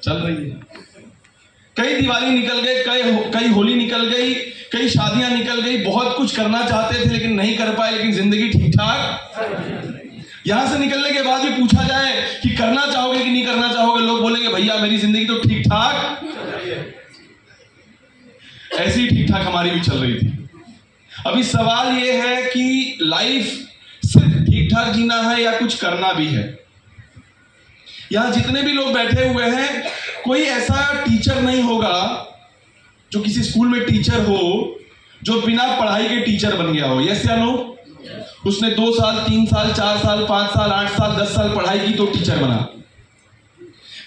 चल रही है। कई दिवाली निकल गए, कई होली निकल गई, कई शादियां निकल गई, बहुत कुछ करना चाहते थे लेकिन नहीं कर पाए, लेकिन जिंदगी ठीक ठाक। यहां से निकलने के बाद भी पूछा जाए कि करना चाहोगे कि नहीं करना चाहोगे, लोग बोलेंगे भैया मेरी जिंदगी तो ठीक ठाक। ऐसी ही ठीक ठाक हमारी भी चल रही थी। अभी सवाल यह है कि लाइफ सिर्फ ठीक ठाक जीना है या कुछ करना भी है। यहां जितने भी लोग बैठे हुए हैं, कोई ऐसा टीचर नहीं होगा जो किसी स्कूल में टीचर हो जो बिना पढ़ाई के टीचर बन गया हो। यस या नो? उसने 2 साल 3 साल 4 साल 5 साल 8 साल 10 साल पढ़ाई की तो टीचर बना।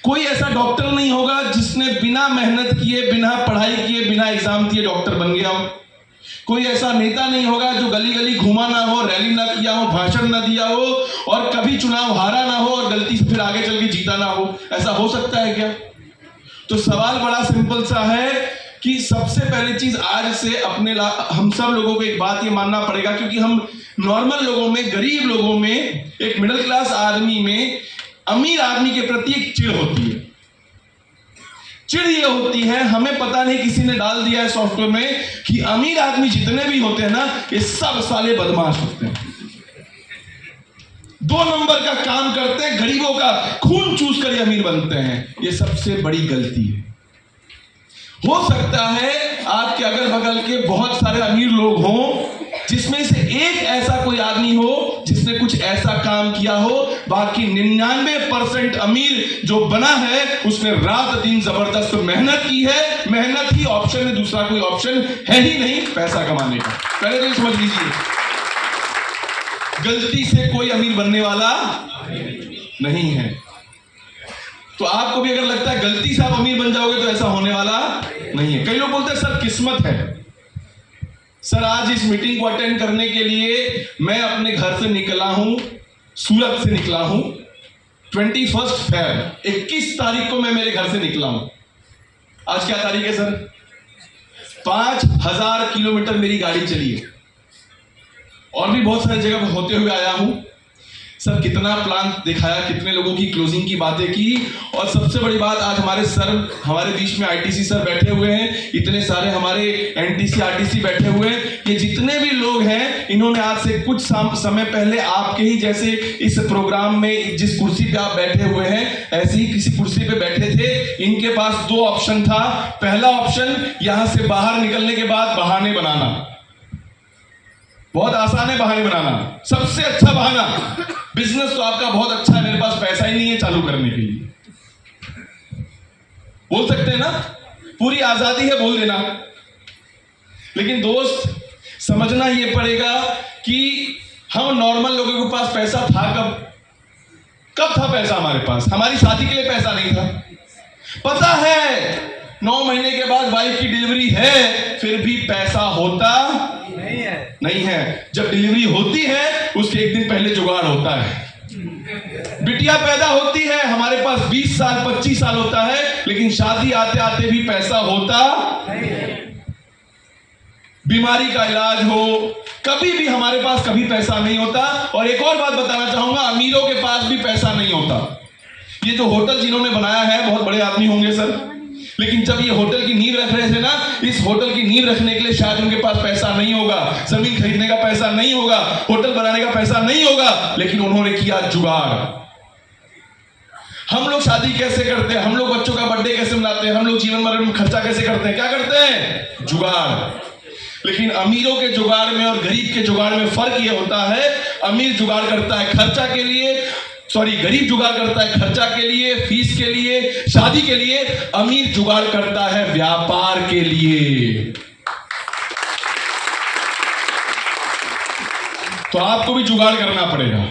कोई ऐसा डॉक्टर नहीं होगा जिसने बिना मेहनत किए, बिना पढ़ाई किए, बिना एग्जाम दिए डॉक्टर बन गया हो। कोई ऐसा नेता नहीं होगा जो गली गली घूमा ना हो, रैली ना किया हो, भाषण ना दिया हो और कभी चुनाव हारा ना हो और गलती से फिर आगे चल के जीता ना हो। ऐसा हो सकता है क्या? तो सवाल बड़ा सिंपल सा है कि सबसे पहली चीज आज से हम सब लोगों को एक बात ये मानना पड़ेगा, क्योंकि हम नॉर्मल लोगों में, गरीब लोगों में, एक मिडिल क्लास आदमी में अमीर आदमी के प्रति एक चिढ़ होती है। चिढ़ ये होती है, हमें पता नहीं किसी ने डाल दिया है सॉफ्टवेयर में कि अमीर आदमी जितने भी होते हैं ना, ये सब साले बदमाश होते हैं, 2 नंबर का काम करते हैं, गरीबों का खून चूस कर ये अमीर बनते हैं। ये सबसे बड़ी गलती है। हो सकता है आपके अगल बगल के बहुत सारे अमीर लोग हों, जिसमें से एक ऐसा कोई आदमी हो जिसने कुछ ऐसा काम किया हो, बाकी 99% अमीर जो बना है उसने रात दिन जबरदस्त मेहनत की है। मेहनत ही ऑप्शन है, दूसरा कोई ऑप्शन है ही नहीं पैसा कमाने का। पहले तो ये समझ लीजिए, गलती से कोई अमीर बनने वाला नहीं है। तो आपको भी अगर लगता है गलती से आप अमीर बन जाओगे तो ऐसा होने वाला नहीं है। कई लोग बोलते हैं सर किस्मत है। सर आज इस मीटिंग को अटेंड करने के लिए मैं अपने घर से निकला हूं, सूरत से निकला हूं, 21 फेब 21 तारीख को मैं मेरे घर से निकला हूं। आज क्या तारीख है सर? 5000 किलोमीटर मेरी गाड़ी चली है और भी बहुत सारी जगह पर होते हुए आया हूं। सर कितना प्लान दिखाया, कितने लोगों की क्लोजिंग की बातें की, और सबसे बड़ी बात आज हमारे बीच में आईटीसी सर बैठे हुए हैं, इतने सारे हमारे एनटीसी आरटीसी बैठे हुए हैं। ये जितने भी लोग हैं, इन्होंने आज से कुछ समय पहले आपके ही जैसे इस प्रोग्राम में जिस कुर्सी पे आप बैठे हुए हैं, ऐसे ही किसी कुर्सी पे बैठे थे। इनके पास 2 ऑप्शन था। पहला ऑप्शन, यहां से बाहर निकलने के बाद बहाने बनाना। बहुत आसान है बहाने बनाना, सबसे अच्छा बहाना। बिजनेस तो आपका बहुत अच्छा है, मेरे पास पैसा ही नहीं है चालू करने के लिए, बोल सकते हैं ना, पूरी आजादी है बोल देना। लेकिन दोस्त समझना ये पड़ेगा कि हम नॉर्मल लोगों के पास पैसा था कब था पैसा हमारे पास? हमारी शादी के लिए पैसा नहीं था। पता है 9 महीने के बाद वाइफ की डिलीवरी है, फिर भी पैसा होता नहीं है। जब डिलीवरी होती है उसके एक दिन पहले जुगाड़ होता है। बिटिया पैदा होती है, हमारे पास 20 साल 25 साल होता है, लेकिन शादी आते आते भी पैसा होता नहीं। बीमारी का इलाज हो, कभी भी हमारे पास कभी पैसा नहीं होता। और एक और बात बताना चाहूंगा, अमीरों के पास भी पैसा नहीं होता। ये जो होटल जिन्होंने बनाया है, बहुत बड़े आदमी होंगे सर, लेकिन जब ये होटल की नींव रख रहे थे ना, इस होटल की नींव रखने के लिए शायद उनके पास पैसा नहीं होगा, जमीन खरीदने का पैसा नहीं होगा, होटल बनाने का पैसा नहीं होगा, लेकिन उन्होंने किया जुगाड़। हम लोग शादी कैसे करते हैं, हम लोग बच्चों का बर्थडे कैसे मनाते हैं, हम लोग जीवन मरण में खर्चा कैसे करते हैं? क्या करते हैं? जुगाड़। लेकिन अमीरों के जुगाड़ में और गरीब के जुगाड़ में फर्क यह होता है, अमीर जुगाड़ करता है खर्चा के लिए, गरीब जुगाड़ करता है खर्चा के लिए, फीस के लिए, शादी के लिए। अमीर जुगाड़ करता है व्यापार के लिए। तो आपको भी जुगाड़ करना पड़ेगा।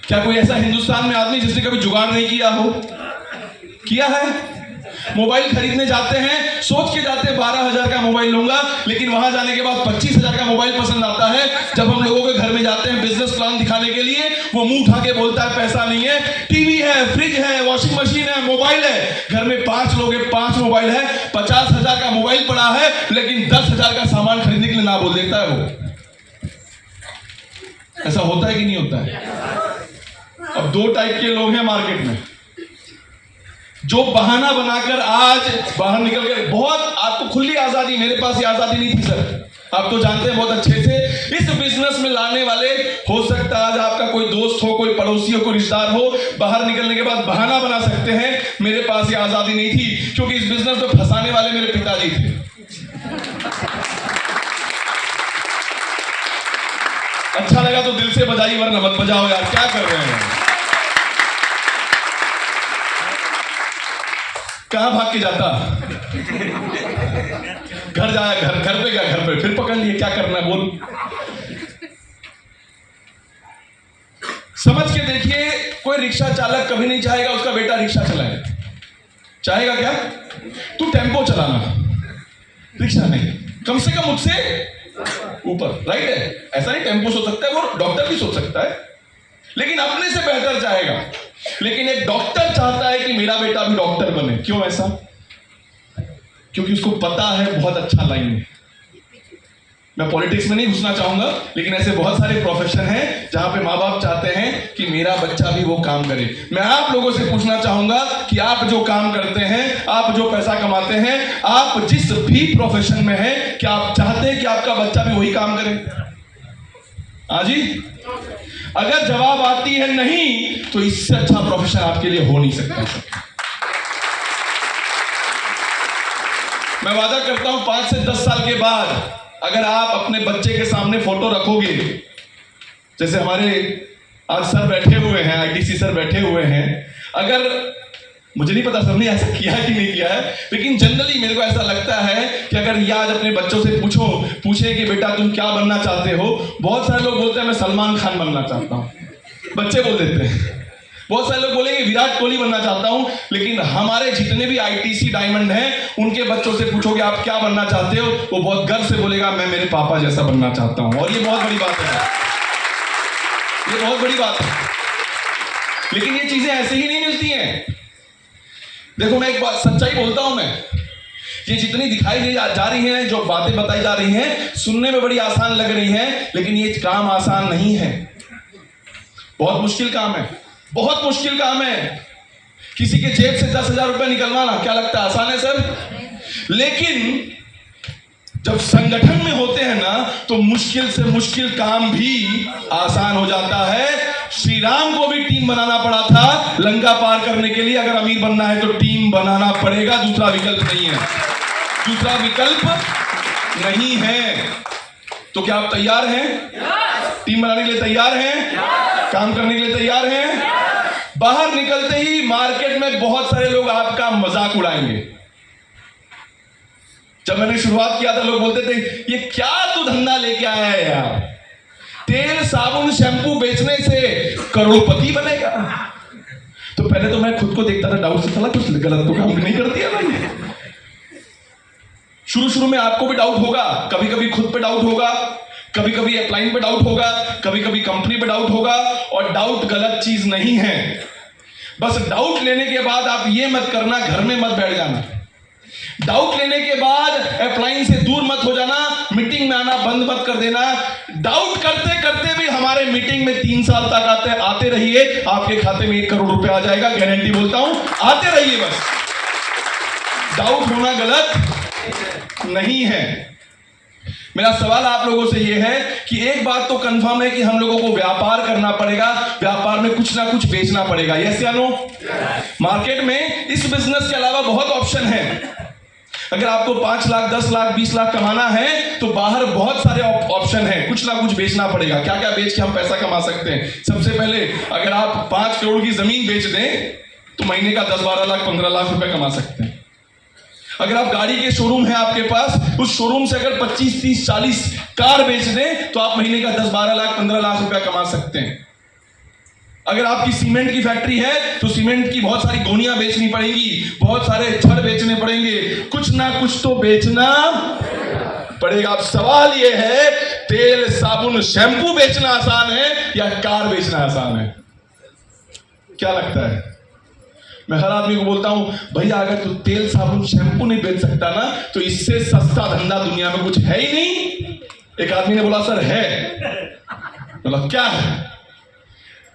क्या कोई ऐसा हिंदुस्तान में आदमी जिसने कभी जुगाड़ नहीं किया हो? किया है। मोबाइल खरीदने जाते हैं, सोच के जाते हैं 12,000 का मोबाइल लूंगा, लेकिन वहां जाने के बाद 25,000 का मोबाइल पसंद आता है। जब हम लोगों के घर में जाते हैं बिजनेस प्लान दिखाने के लिए, वो मुंह उठा के बोलता है पैसा नहीं है। टीवी है, फ्रिज है, वॉशिंग मशीन है, मोबाइल है, घर में 5 लोग हैं, 5 मोबाइल है, 50,000 का मोबाइल पड़ा है, लेकिन 10,000 का सामान खरीदने के लिए ना बोल देता है वो। ऐसा होता है कि नहीं होता है? अब 2 टाइप के लोग हैं मार्केट में। जो बहाना बनाकर आज बाहर निकल गए। बहुत आपको खुली आजादी, मेरे पास ये आजादी नहीं थी सर, आप तो जानते हैं बहुत अच्छे से। इस बिजनेस में लाने वाले, हो सकता है आज आपका कोई दोस्त हो, कोई पड़ोसी हो, कोई रिश्तेदार हो, बाहर निकलने के बाद बहाना बना सकते हैं। मेरे पास ये आजादी नहीं थी, क्योंकि इस बिजनेस में फंसाने वाले मेरे पिताजी थे। अच्छा लगा तो दिल से बजाइए, वरना मत बजाओ यार, क्या कर रहे हैं। कहां भाग के जाता, घर जाया, घर पे गया, घर पे फिर पकड़ लिए, क्या करना है बोल। समझ के देखिए, कोई रिक्शा चालक कभी नहीं चाहेगा उसका बेटा रिक्शा चलाए। चाहेगा क्या? तू टेम्पो चलाना, रिक्शा नहीं, कम से कम मुझसे ऊपर, राइट है। ऐसा नहीं टेम्पो सोच सकता है, वो डॉक्टर भी सोच सकता है, लेकिन अपने से बेहतर चाहेगा। लेकिन एक डॉक्टर चाहता है कि मेरा बेटा भी डॉक्टर बने। क्यों ऐसा? क्योंकि उसको पता है बहुत अच्छा लाइन है। मैं पॉलिटिक्स में नहीं घुसना चाहूंगा, लेकिन ऐसे बहुत सारे प्रोफेशन हैं जहां पे माँ बाप चाहते हैं कि मेरा बच्चा भी वो काम करे। मैं आप लोगों से पूछना चाहूंगा कि आप जो काम करते हैं, आप जो पैसा कमाते हैं, आप जिस भी प्रोफेशन में हैं, क्या आप चाहते हैं कि आपका बच्चा भी वही काम करे? हाँ जी? अगर जवाब आती है नहीं, तो इससे अच्छा प्रोफेशन आपके लिए हो नहीं सकता। मैं वादा करता हूं 5 से 10 साल के बाद अगर आप अपने बच्चे के सामने फोटो रखोगे, जैसे हमारे आज सर बैठे हुए हैं, आईटीसी सर बैठे हुए हैं, अगर मुझे नहीं पता सबने ऐसा किया कि नहीं किया है, लेकिन जनरली मेरे को ऐसा लगता है कि अगर ये आज अपने बच्चों से पूछे कि बेटा तुम क्या बनना चाहते हो, बहुत सारे लोग बोलते हैं मैं सलमान खान बनना चाहता हूं, बच्चे बोल देते हैं। बहुत सारे लोग बोलेंगे विराट कोहली बनना चाहता हूं, लेकिन हमारे जितने भी आईटीसी डायमंड हैं, उनके बच्चों से पूछोगे आप क्या बनना चाहते हो, वो बहुत गर्व से बोलेगा मैं मेरे पापा जैसा बनना चाहता हूं। और ये बहुत बड़ी बात है, ये बहुत बड़ी बात है। लेकिन ये चीजें ऐसे ही नहीं मिलती हैं। देखो मैं एक बात सच्चाई बोलता हूं, मैं ये जितनी दिखाई जा रही हैं, जो बातें बताई जा रही हैं, सुनने में बड़ी आसान लग रही हैं, लेकिन ये काम आसान नहीं है। बहुत मुश्किल काम है, बहुत मुश्किल काम है। किसी के जेब से 10,000 रुपए निकलवाना क्या लगता है आसान है सर? लेकिन जब संगठन में होते हैं ना, तो मुश्किल से मुश्किल काम भी आसान हो जाता है। श्री राम को भी टीम बनाना पड़ा था लंका पार करने के लिए। अगर अमीर बनना है तो टीम बनाना पड़ेगा, दूसरा विकल्प नहीं है, दूसरा विकल्प नहीं है। तो क्या आप तैयार हैं? टीम बनाने के लिए तैयार हैं? काम करने के लिए तैयार हैं? बाहर निकलते ही मार्केट में बहुत सारे लोग आपका मजाक उड़ाएंगे। जब मैंने शुरुआत किया था लोग बोलते थे ये क्या तू धंधा लेके आया है यार, तेल साबुन शैंपू बेचने से करोड़पति बनेगा। तो पहले तो मैं खुद को देखता था डाउट से, चला कुछ गलत तो काम नहीं कर दिया भाई। शुरू में आपको भी डाउट होगा, कभी कभी खुद पे डाउट होगा, कभी कभी अपलाइन पे डाउट होगा, कभी कभी कंपनी पे डाउट होगा। और डाउट गलत चीज नहीं है, बस डाउट लेने के बाद आप ये मत करना घर में मत बैठ जाना। डाउट लेने के बाद अपलाइन से दूर मत हो जाना, मीटिंग में आना बंद मत कर देना। डाउट करते करते भी हमारे मीटिंग में 3 साल तक आते रहिए, आपके खाते में 1 करोड़ रुपए आ जाएगा, गारंटी बोलता हूं। आते रहिए बस, डाउट होना गलत नहीं है। मेरा सवाल आप लोगों से यह है कि एक बात तो कंफर्म है कि हम लोगों को व्यापार करना पड़ेगा, व्यापार में कुछ ना कुछ बेचना पड़ेगा। यस या नो? मार्केट में इस बिजनेस के अलावा बहुत ऑप्शन है। अगर आपको 5 लाख 10 लाख 20 लाख कमाना है तो बाहर बहुत सारे ऑप्शन हैं, कुछ ना कुछ बेचना पड़ेगा। क्या क्या बेच के हम पैसा कमा सकते हैं? सबसे पहले अगर आप 5 करोड़ की जमीन बेच दें तो महीने का 10-12 लाख 15 लाख रुपए कमा सकते हैं। अगर आप गाड़ी के शोरूम है आपके पास, उस शोरूम से अगर 25 30 40 कार बेच दें तो आप महीने का 10-12 लाख 15 लाख रुपया कमा सकते हैं। अगर आपकी सीमेंट की फैक्ट्री है तो सीमेंट की बहुत सारी गोनियां बेचनी पड़ेंगी, बहुत सारे छड़ बेचने पड़ेंगे, कुछ ना कुछ तो बेचना पड़ेगा। अब सवाल यह है, तेल साबुन शैंपू बेचना आसान है या कार बेचना आसान है? क्या लगता है? मैं हर आदमी को बोलता हूं भैया अगर तू तेल साबुन शैंपू नहीं बेच सकता ना, तो इससे सस्ता धंधा दुनिया में कुछ है ही नहीं। एक आदमी ने बोला सर है। बोला क्या है?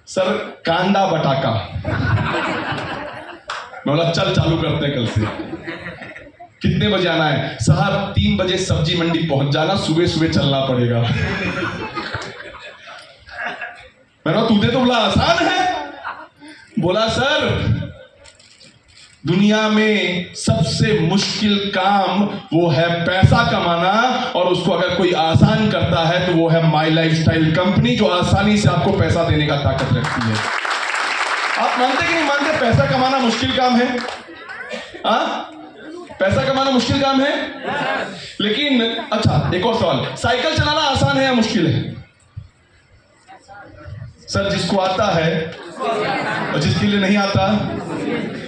सर कांदा बटाका। मैं बोला चल चालू करते हैं कल से। कितने बजे आना है? साहब 3 बजे सब्जी मंडी पहुंच जाना, सुबह सुबह चलना पड़ेगा। मैंने तूने तो बोला आसान है। बोला सर दुनिया में सबसे मुश्किल काम वो है पैसा कमाना, और उसको अगर कोई आसान करता है तो वो है माई लाइफस्टाइल कंपनी, जो आसानी से आपको पैसा देने का ताकत रखती है। आप मानते कि नहीं मानते पैसा कमाना मुश्किल काम है? पैसा कमाना मुश्किल काम है? लेकिन अच्छा एक और सवाल, साइकिल चलाना आसान है या मुश्किल है? सर जिसको आता है और जिसके लिए नहीं आता,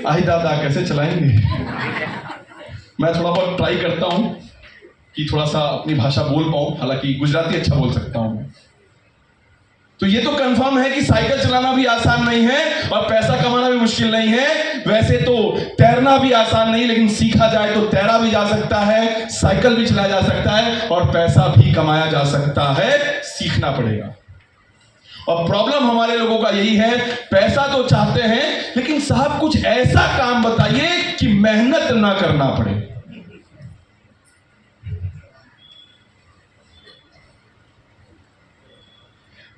आही दादा कैसे चलाएंगे। मैं थोड़ा बहुत ट्राई करता हूं कि थोड़ा सा अपनी भाषा बोल पाऊं, हालांकि गुजराती अच्छा बोल सकता हूं। तो ये तो कंफर्म है कि साइकिल चलाना भी आसान नहीं है और पैसा कमाना भी मुश्किल नहीं है। वैसे तो तैरना भी आसान नहीं, लेकिन सीखा जाए तो तैरा भी जा सकता है, साइकिल भी चलाया जा सकता है और पैसा भी कमाया जा सकता है। सीखना पड़ेगा। और प्रॉब्लम हमारे लोगों का यही है, पैसा तो चाहते हैं लेकिन साहब कुछ ऐसा काम बताइए कि मेहनत ना करना पड़े।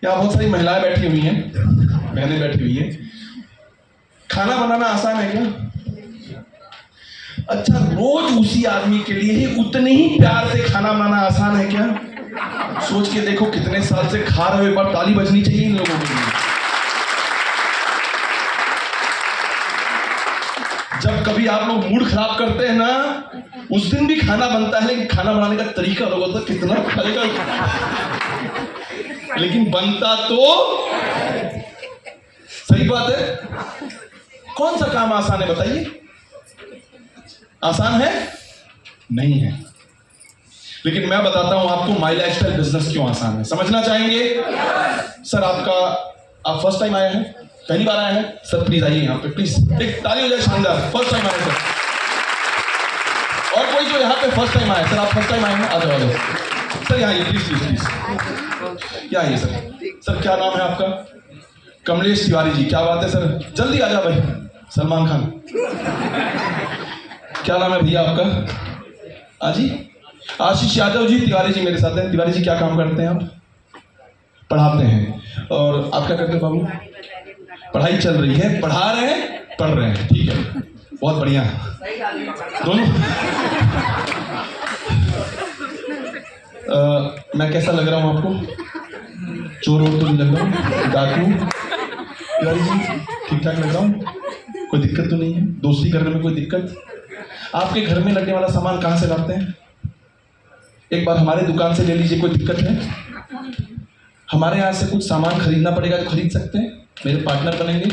यहां बहुत सारी महिलाएं बैठी हुई हैं, बहनें बैठी हुई हैं। खाना बनाना आसान है क्या? अच्छा रोज उसी आदमी के लिए ही उतने ही प्यार से खाना बनाना आसान है क्या? सोच के देखो कितने साल से खा रहे हो, एक बार ताली बजनी चाहिए इन लोगों के लिए। जब कभी आप लोग मूड खराब करते हैं ना, उस दिन भी खाना बनता है, लेकिन खाना बनाने का तरीका अलग होता है, कितना खाएगा लेकिन बनता तो सही बात है। कौन सा काम आसान है बताइए? आसान है? नहीं है। लेकिन मैं बताता हूं आपको माई लाइफस्टाइल बिजनेस क्यों आसान है। समझना चाहेंगे? सर आप फर्स्ट टाइम आए हैं, पहली बार आए हैं? सर प्लीज आइए यहाँ पे, प्लीज एक ताली हो जाए शानदार। फर्स्ट टाइम आए सर। और कोई जो यहाँ पे फर्स्ट टाइम आए? सर आप फर्स्ट टाइम आए हैं, आ जाओ सर यहाँ आइए प्लीज प्लीज प्लीज। क्या आइए सर। सर क्या नाम है आपका? कमलेश तिवारी जी। क्या बात है सर, जल्दी आ जाओ भाई। सलमान खान। क्या नाम है भैया आपका? आजी आशीष यादव जी। तिवारी जी मेरे साथ हैं। तिवारी जी क्या काम करते हैं आप? पढ़ाते हैं। और आप क्या करते हैं बाबू? पढ़ाई चल रही है, पढ़ा रहे हैं, पढ़ रहे हैं, ठीक है, बहुत बढ़िया दोनों। मैं कैसा लग रहा हूं आपको? चोर वोर तो नहीं लग रहा हूं? डाकू? तिवारी जी ठीक ठाक लग रहा हूं? कोई दिक्कत तो नहीं है? दोस्ती करने में कोई दिक्कत? आपके घर में लगने वाला सामान कहां से लाते हैं? एक बार हमारे दुकान से ले लीजिए, कोई दिक्कत है? हमारे यहाँ से कुछ सामान खरीदना पड़ेगा तो खरीद सकते हैं, मेरे पार्टनर बनेंगे।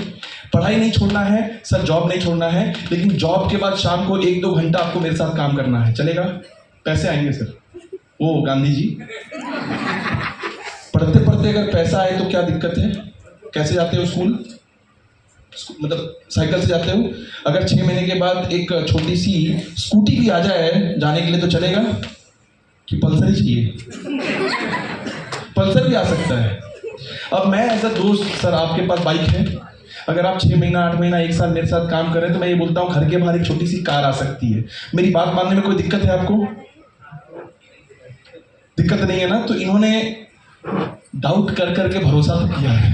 पढ़ाई नहीं छोड़ना है सर, जॉब नहीं छोड़ना है, लेकिन जॉब के बाद शाम को 1-2 घंटा आपको मेरे साथ काम करना है, चलेगा? पैसे आएंगे सर। ओ गांधी जी, पढ़ते पढ़ते अगर पैसा आए तो क्या दिक्कत है? कैसे जाते हो स्कूल? मतलब साइकिल से जाते हो? अगर 6 महीने के बाद एक छोटी सी स्कूटी भी आ जाए जाने के लिए तो चलेगा कि पल्सर ही चाहिए? पल्सर भी आ सकता है। अब मैं एज अ दोस्त, सर आपके पास बाइक है, अगर आप 6 महीना 8 महीना 1 साल मेरे साथ काम कर रहे हैं तो मैं ये बोलता हूँ घर के बाहर एक छोटी सी कार आ सकती है। मेरी बात मानने में कोई दिक्कत है आपको? दिक्कत नहीं है ना? तो इन्होंने डाउट कर करके भरोसा तो किया है,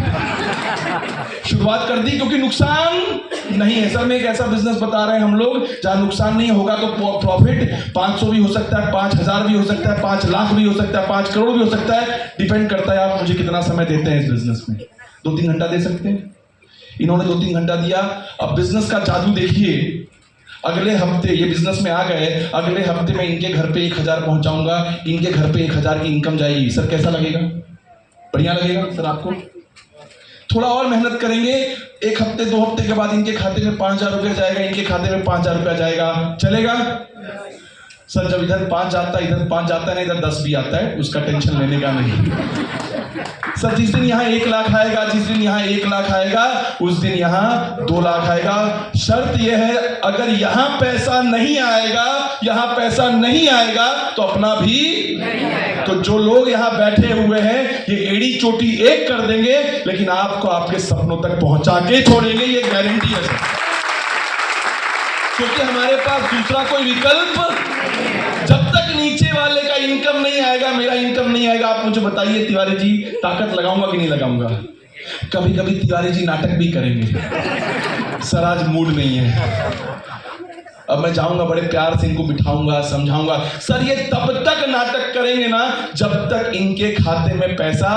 शुरुआत कर दी, क्योंकि नुकसान नहीं है सर। में एक ऐसा बिजनेस बता रहे हैं हम लोग जहां नुकसान नहीं होगा तो प्रॉफिट 500 भी हो सकता है, 5000 भी हो सकता है, 5 लाख भी हो सकता है, 5 करोड़ भी हो सकता है। डिपेंड करता है आप मुझे कितना समय देते हैं इस बिजनेस में। 2-3 घंटा दे सकते हैं? इन्होंने 2-3 घंटा दिया। अब बिजनेस का जादू देखिए, अगले हफ्ते ये बिजनेस में आ गए, अगले हफ्ते में इनके घर पे 1000 पहुंचाऊंगा, इनके घर पे 1000 की इनकम जाएगी। सर कैसा लगेगा? बढ़िया लगेगा सर आपको? थोड़ा और मेहनत करेंगे, 1 हफ्ते 2 हफ्ते के बाद इनके खाते में 5000 रुपया जाएगा, इनके खाते में 5000 रुपया जाएगा, चलेगा? सर जब इधर 5 जाता है, इधर 5 जाता है ना, इधर 10 भी आता है, उसका टेंशन लेने का नहीं। सर जिस दिन यहाँ 1 लाख आएगा, जिस दिन यहाँ 1 लाख आएगा, उस दिन यहाँ 2 लाख आएगा। शर्त यह है अगर यहाँ पैसा नहीं आएगा, यहाँ पैसा नहीं आएगा तो अपना भी नहीं आएगा। तो जो लोग यहाँ बैठे हुए हैं ये एड़ी चोटी एक कर देंगे, लेकिन आपको आपके सपनों तक पहुंचा के छोड़ेंगे, ये गारंटी है सर। क्योंकि हमारे पास दूसरा कोई विकल्प, जब तक नीचे वाले का इनकम नहीं आएगा, मेरा इनकम नहीं आएगा। आप मुझे बताइए तिवारी जी, ताकत लगाऊंगा कि नहीं लगाऊंगा? कभी कभी तिवारी जी नाटक भी करेंगे, सर आज मूड नहीं है। अब मैं जाऊंगा, बड़े प्यार से इनको बिठाऊंगा, समझाऊंगा। सर ये तब तक नाटक करेंगे ना जब तक इनके खाते में पैसा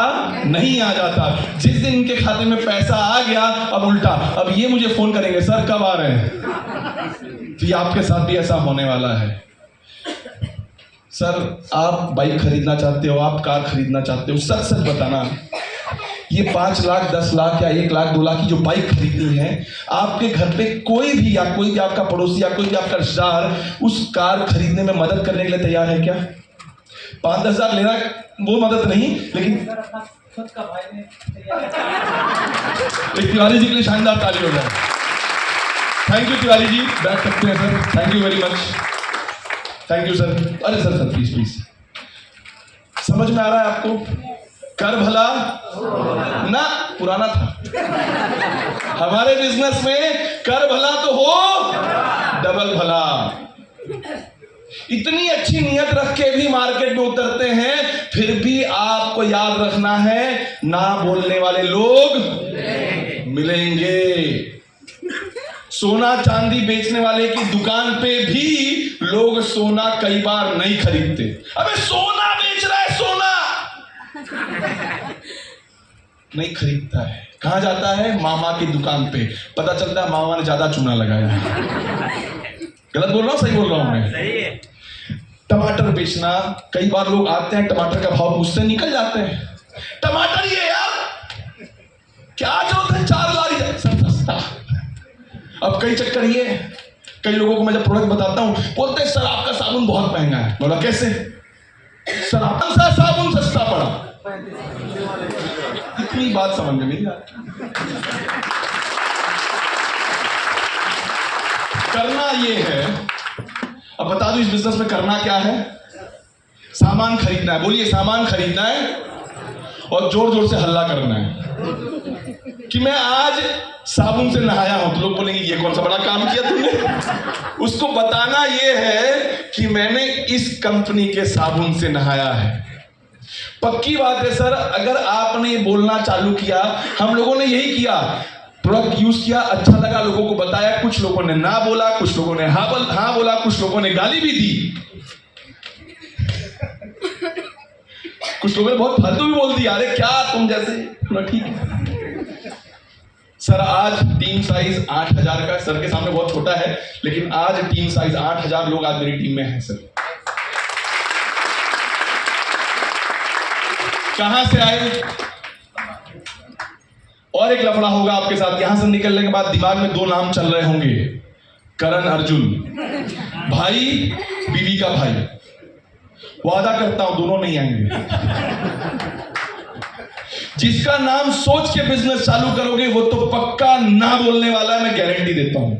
नहीं आ जाता। जिस दिन इनके खाते में पैसा आ गया, अब उल्टा, अब ये मुझे फोन करेंगे, सर कब आ रहे हैं? तो ये आपके साथ भी ऐसा होने वाला है। सर आप बाइक खरीदना चाहते हो, आप कार खरीदना चाहते हो, सच सच बताना, ये 5 लाख 10 लाख या 1 लाख 2 लाख की जो बाइक खरीदनी है, आपके घर पे कोई भी आपका पड़ोसी या कोई भी आपका रिश्तेदार उस कार खरीदने में मदद करने के लिए तैयार है क्या? 5-10 हजार लेना वो मदद नहीं, लेकिन एक तिवारी जी के लिए शानदार ताली हो जाए। थैंक यू तिवारी जी, बैठ सकते हैं sir, thank you very much, thank you sir. अरे सर सर प्लीज प्लीज, समझ में आ रहा है आपको? कर भला ना, पुराना था। हमारे बिजनेस में कर भला तो हो डबल भला। इतनी अच्छी नियत रख के भी मार्केट में उतरते हैं, फिर भी आपको याद रखना है, ना बोलने वाले लोग मिलेंगे। सोना चांदी बेचने वाले की दुकान पे भी लोग सोना कई बार नहीं खरीदते। अबे सोना बेच रहा है, सोना नहीं खरीदता है। कहां जाता है? मामा की दुकान पे। पता चलता है मामा ने ज्यादा चूना लगाया। गलत बोल रहा हूं, सही बोल रहा हूं मैं? सही है। टमाटर बेचना, कई बार लोग आते हैं, टमाटर का भाव पूछते हैं, निकल जाते हैं। टमाटर ये यार क्या जरूरत है, 4 लाख सस्ता। अब कई चक्कर ये, कई लोगों को मैं जब प्रोडक्ट बताता हूं, बोलते हैं सर आपका साबुन बहुत महंगा है। बोला कैसे? सर आपका साबुन सस्ता पड़ा। इतनी बात समझ में नहीं आती। करना ये है, अब बता दूं इस बिजनेस में करना क्या है? सामान खरीदना है। बोलिए, सामान खरीदना है और जोर जोर से हल्ला करना है कि मैं आज साबुन से नहाया हूं। तो लोग बोलेंगे ये कौन सा बड़ा काम किया तुमने? उसको बताना ये है कि मैंने इस कंपनी के साबुन से नहाया है। पक्की बात है सर, अगर आपने बोलना चालू किया, हम लोगों ने यही किया, प्रोडक्ट यूज किया, अच्छा लगा, लोगों को बताया, कुछ लोगों ने ना बोला, कुछ लोगों ने हाँ बोला, कुछ लोगों ने गाली भी दी, कुछ लोगों ने बहुत फालतू भी बोल दिया, अरे क्या तुम जैसे। ठीक है सर, आज टीम साइज 8000 का, सर के सामने बहुत छोटा है, लेकिन आज टीम साइज 8000 लोग आज मेरी टीम में हैं सर। कहां से आए? और एक लफड़ा होगा आपके साथ। यहां से निकलने के बाद दिमाग में 2 नाम चल रहे होंगे, करण अर्जुन, भाई बीवी का भाई। वादा करता हूं दोनों नहीं आएंगे। जिसका नाम सोच के बिजनेस चालू करोगे वो तो पक्का ना बोलने वाला है, मैं गारंटी देता हूं।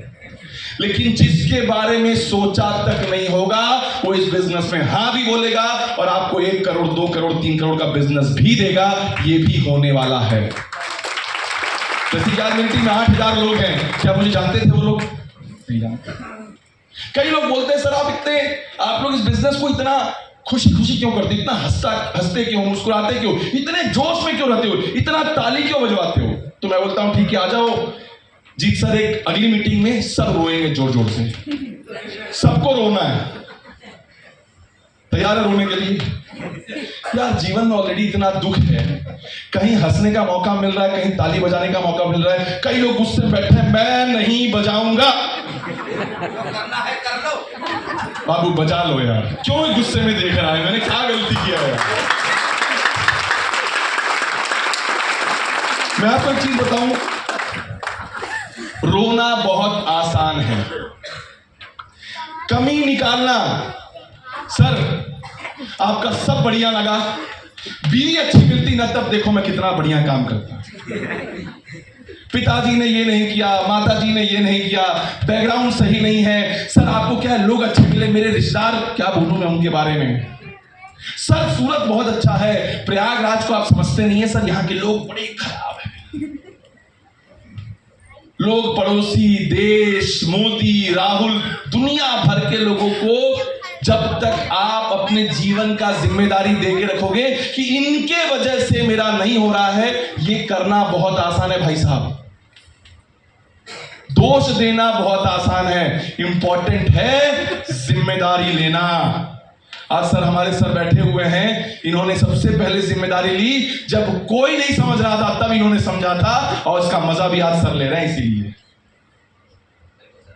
लेकिन जिसके बारे में सोचा तक नहीं होगा, वो इस बिजनेस में हाँ भी बोलेगा और आपको 1 करोड़ 2 करोड़ 3 करोड़ का बिजनेस भी देगा। ये भी होने वाला है। जैसे कि आज मेरी टीम में 8000 लोग हैं। क्या मुझे जानते थे वो लोग? नहीं जानते। कई लोग बोलते हैं सर आप लोग इस बिजनेस को इतना खुशी खुशी क्यों करते, इतना हंसते क्यों, मुस्कुराते क्यों, इतने जोश में क्यों रहते हो, इतना ताली क्यों बजवाते हो? तो मैं बोलता हूं ठीक है, आ जाओ जीत सर, एक अगली मीटिंग में सब रोएंगे जोर जोर से। सबको रोना है, तैयार है रोने के लिए? यार जीवन में ऑलरेडी इतना दुख है, कहीं हंसने का मौका मिल रहा है, कहीं ताली बजाने का मौका मिल रहा है। कई लोग गुस्से में बैठे हैं, मैं नहीं बजाऊंगा। करना है कर लो बाबू, बजा लो यार। क्यों गुस्से में देख रहा है? मैंने क्या गलती किया है? मैं आपको एक चीज बताऊं, रोना बहुत आसान है, कमी निकालना। सर आपका सब बढ़िया लगा, बीवी अच्छी मिलती ना, तब देखो मैं कितना बढ़िया काम करता। पिताजी ने ये नहीं किया, माताजी ने ये नहीं किया, बैकग्राउंड सही नहीं है। सर आपको क्या है, लोग अच्छे मिले, मेरे रिश्तेदार क्या बोलूं मैं उनके बारे में। सर सूरत बहुत अच्छा है, प्रयागराज को आप समझते नहीं है सर, यहाँ के लोग बड़े खराब हैं। लोग, पड़ोसी देश, मोदी, राहुल, दुनिया भर के लोगों को जब तक आप अपने जीवन का जिम्मेदारी देके रखोगे कि इनके वजह से मेरा नहीं हो रहा है, ये करना बहुत आसान है भाई साहब। दोष देना बहुत आसान है, इंपॉर्टेंट है जिम्मेदारी लेना। आज सर, हमारे सर बैठे हुए हैं, इन्होंने सबसे पहले जिम्मेदारी ली। जब कोई नहीं समझ रहा था तब इन्होंने समझा था, और इसका मजा भी आज सर ले रहे हैं। इसीलिए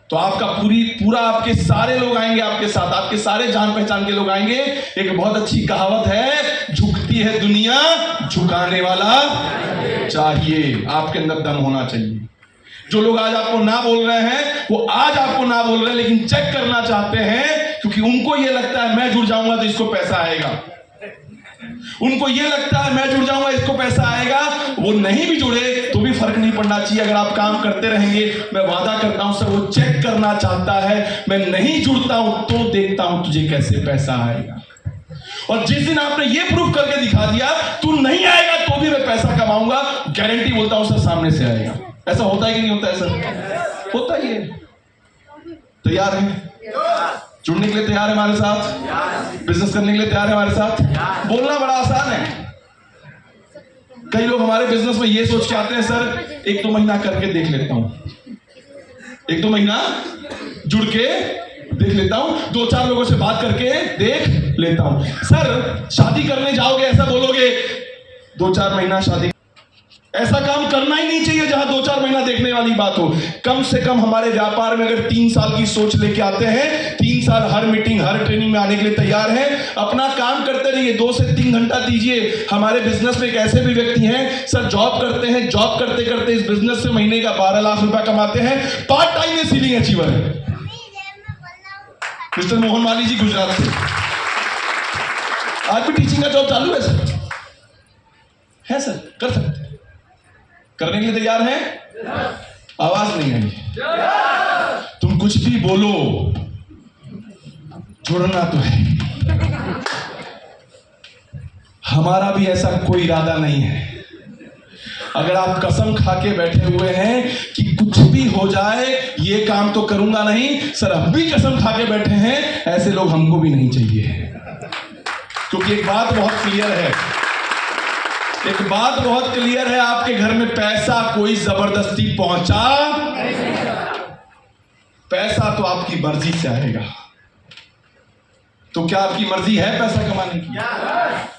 तो आपका पूरा आपके सारे लोग आएंगे आपके साथ, आपके सारे जान पहचान के लोग आएंगे। एक बहुत अच्छी कहावत है, झुकती है दुनिया, झुकाने वाला चाहिए। आपके अंदर दम होना चाहिए। जो लोग आज आपको ना बोल रहे हैं, वो आज आपको ना बोल रहे हैं, लेकिन चेक करना चाहते हैं, क्योंकि उनको ये लगता है मैं जुड़ जाऊंगा तो इसको पैसा आएगा। उनको ये लगता है मैं जुड़ जाऊंगा इसको पैसा आएगा। वो नहीं भी जुड़े तो भी फर्क नहीं पड़ना चाहिए, अगर आप काम करते रहेंगे। मैं वादा करता हूं सर, वो चेक करना चाहता है, मैं नहीं जुड़ता हूं तो देखता हूं तुझे कैसे पैसा आएगा। और जिस दिन आपने ये प्रूफ करके दिखा दिया तू नहीं आएगा तो भी मैं पैसा कमाऊंगा, गारंटी बोलता हूं सर सामने से आएगा। ऐसा होता है कि नहीं होता है सर? होता ही है। तैयार है? जुड़ने के लिए तैयार है हमारे साथ? बिजनेस करने के लिए तैयार है हमारे साथ? बोलना बड़ा आसान है। कई लोग हमारे बिजनेस में ये सोच के आते हैं, सर 1-2 महीना करके देख लेता हूं, 1-2 महीना जुड़ के देख लेता हूं, 2-4 लोगों से बात करके देख लेता हूं। सर शादी करने जाओगे ऐसा बोलोगे, 2-4 महीना शादी, ऐसा काम करना ही नहीं चाहिए जहां 2-4 महीना देखने वाली बात हो। कम से कम हमारे व्यापार में अगर 3 साल की सोच लेके आते हैं, 3 साल हर मीटिंग हर ट्रेनिंग में आने के लिए तैयार हैं, अपना काम करते रहिए, 2 से 3 घंटा दीजिए। हमारे बिजनेस में एक ऐसे भी व्यक्ति हैं सर, जॉब करते हैं, जॉब करते करते इस बिजनेस से महीने का 12 लाख रुपया कमाते हैं, पार्ट टाइम में सीलिंग अचीवर है। मिस्टर मोहन माली जी गुजरात से, आज भी टीचिंग का जॉब चालू है सर, है सर, कर सकते हैं। करने के लिए तैयार हैं? आवाज नहीं आई। तुम कुछ भी बोलो, जुड़ना तो है। हमारा भी ऐसा कोई इरादा नहीं है। अगर आप कसम खा के बैठे हुए हैं कि कुछ भी हो जाए ये काम तो करूंगा नहीं, सर हम भी कसम खा के बैठे हैं, ऐसे लोग हमको भी नहीं चाहिए। क्योंकि एक बात बहुत क्लियर है, एक बात बहुत क्लियर है, आपके घर में पैसा कोई जबरदस्ती पहुंचा, पैसा तो आपकी मर्जी से आएगा। तो क्या आपकी मर्जी है पैसा कमाने की?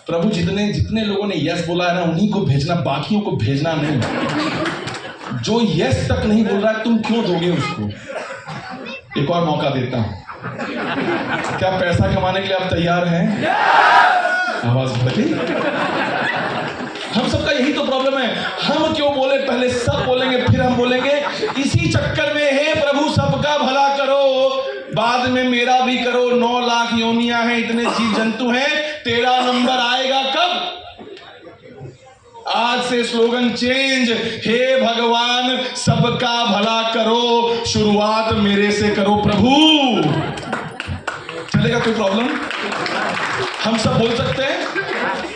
प्रभु जितने लोगों ने यस बोला है ना, उन्हीं को भेजना, बाकियों को भेजना नहीं। जो यस तक नहीं बोल रहा है तुम क्यों दोगे उसको? एक और मौका देता हूं। क्या पैसा कमाने के लिए आप तैयार हैं? आवाज बदली। हम सबका यही तो प्रॉब्लम है, हम क्यों बोले, पहले सब बोलेंगे फिर हम बोलेंगे। इसी चक्कर में हे प्रभु सबका भला करो, बाद में मेरा भी करो। 9 लाख योनियां हैं, इतने जीव जंतु हैं, तेरा नंबर आएगा कब? आज से स्लोगन चेंज, हे भगवान सबका भला करो, शुरुआत मेरे से करो प्रभु। चलेगा कोई प्रॉब्लम? हम सब बोल सकते हैं,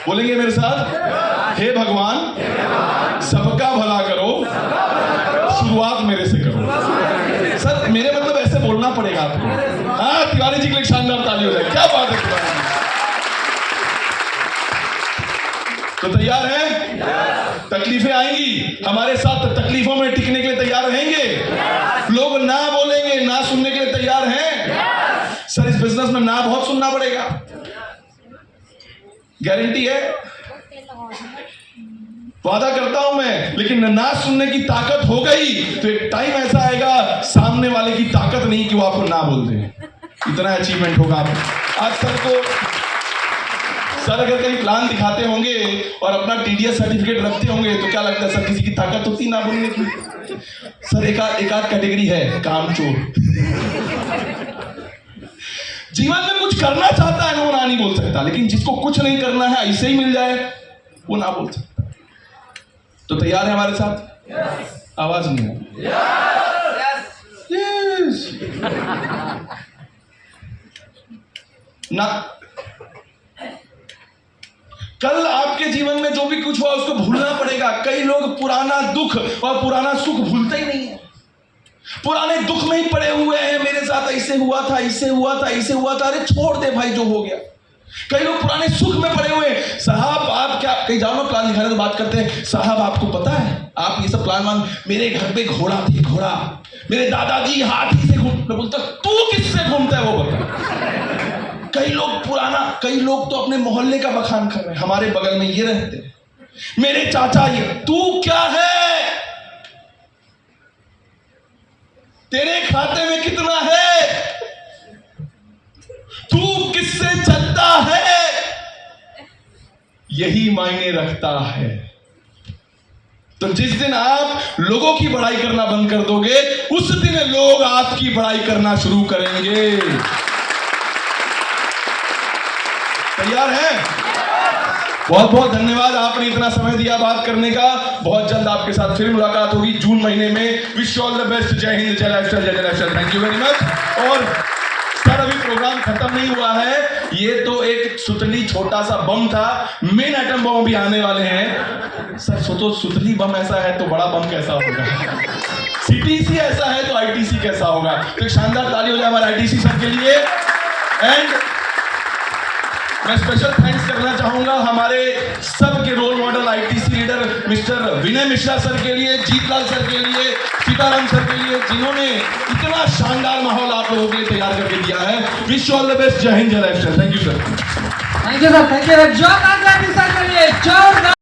बोलेंगे मेरे साथ, हे भगवान सबका भला करो, शुरुआत मेरे से करो। सर मेरे मतलब ऐसे बोलना पड़ेगा आपको। हाँ, तिवारी जी के लिए शानदार ताली हो जाए। क्या बात है। तो तैयार है? तकलीफें आएंगी हमारे साथ, तकलीफों में टिकने के लिए तैयार रहेंगे? लोग ना बोलेंगे, ना सुनने के लिए तैयार हैं? सर इस बिजनेस में ना बहुत सुनना पड़ेगा, गारंटी है, वादा करता हूं मैं। लेकिन ना सुनने की ताकत हो गई तो एक टाइम ऐसा आएगा, सामने वाले की ताकत नहीं कि वो आपको ना बोल दे, इतना अचीवमेंट होगा आप। आज सर अगर कहीं प्लान दिखाते होंगे और अपना टीडीएस सर्टिफिकेट रखते होंगे तो क्या लगता है सर किसी की ताकत होती ना बोलने की? सर एक आध कैटेगरी है, कामचोर। जीवन में कुछ करना चाहता है वो ना नहीं बोल सकता, लेकिन जिसको कुछ नहीं करना है ऐसे ही मिल जाए वो ना बोल सकता। तो तैयार है हमारे साथ? आवाज नहीं है। ना कल आपके जीवन में जो भी कुछ हुआ उसको भूलना पड़ेगा। कई लोग पुराना दुख और पुराना सुख भूलते ही नहीं है। पुराने दुख में ही पड़े हुए हैं, मेरे साथ ऐसे हुआ था, इससे हुआ था, ऐसे हुआ था। अरे छोड़ दे भाई जो हो गया। कई लोग पुराने सुख में पड़े हुए हैं। साहब आप क्या, कहीं जाओ ना प्लान दिखाने तो बात करते हैं, साहब आपको पता है आप ये सब प्लान मान, मेरे घर पे घोड़ा थे, घोड़ा, मेरे दादाजी हाथी से घूम। मैं बोलता तू किससे घूमता है वो बता। कई लोग पुराना, कई लोग तो अपने मोहल्ले का बखान कर रहे हैं, हमारे बगल में ये रहते हैं, मेरे चाचा ये। तू क्या है, तेरे खाते में कितना है, तू किससे चलता है, यही मायने रखता है। तो जिस दिन आप लोगों की बड़ाई करना बंद कर दोगे, उस दिन लोग आपकी बड़ाई करना शुरू करेंगे। तैयार है? बहुत बहुत धन्यवाद, आपने इतना समय दिया बात करने का। बहुत जल्द आपके साथ फिर मुलाकात होगी जून महीने में। Wish you all the best. जय हिंद, जय लाइफस्टाइल, जय lifestyle. Thank you very much. और सर अभी प्रोग्राम खत्म नहीं हुआ है, ये तो एक सुतली छोटा सा बम था, मेन आइटम बम भी आने वाले हैं। सर सोचो, सुतली बम ऐसा है तो बड़ा बम कैसा होगा, सीटीसी ऐसा है तो आईटीसी कैसा होगा। तो एक शानदार ताली हो जाए हमारे आईटीसी सर के लिए। एंड मैं स्पेशल थैंक्स करना चाहूंगा हमारे सबके role model ITC leader mister Vinay Mishra sir के लिए, जीतलाल सर के लिए, सीताराम सर के लिए, जिन्होंने इतना शानदार माहौल आप लोगों के लिए तैयार करके दिया है। Wish you all the best. जय हिंद, जय lifestyle. Thank you sir. Thank you sir, thank you. जोरदार ताली सर के लिए, जोरदार।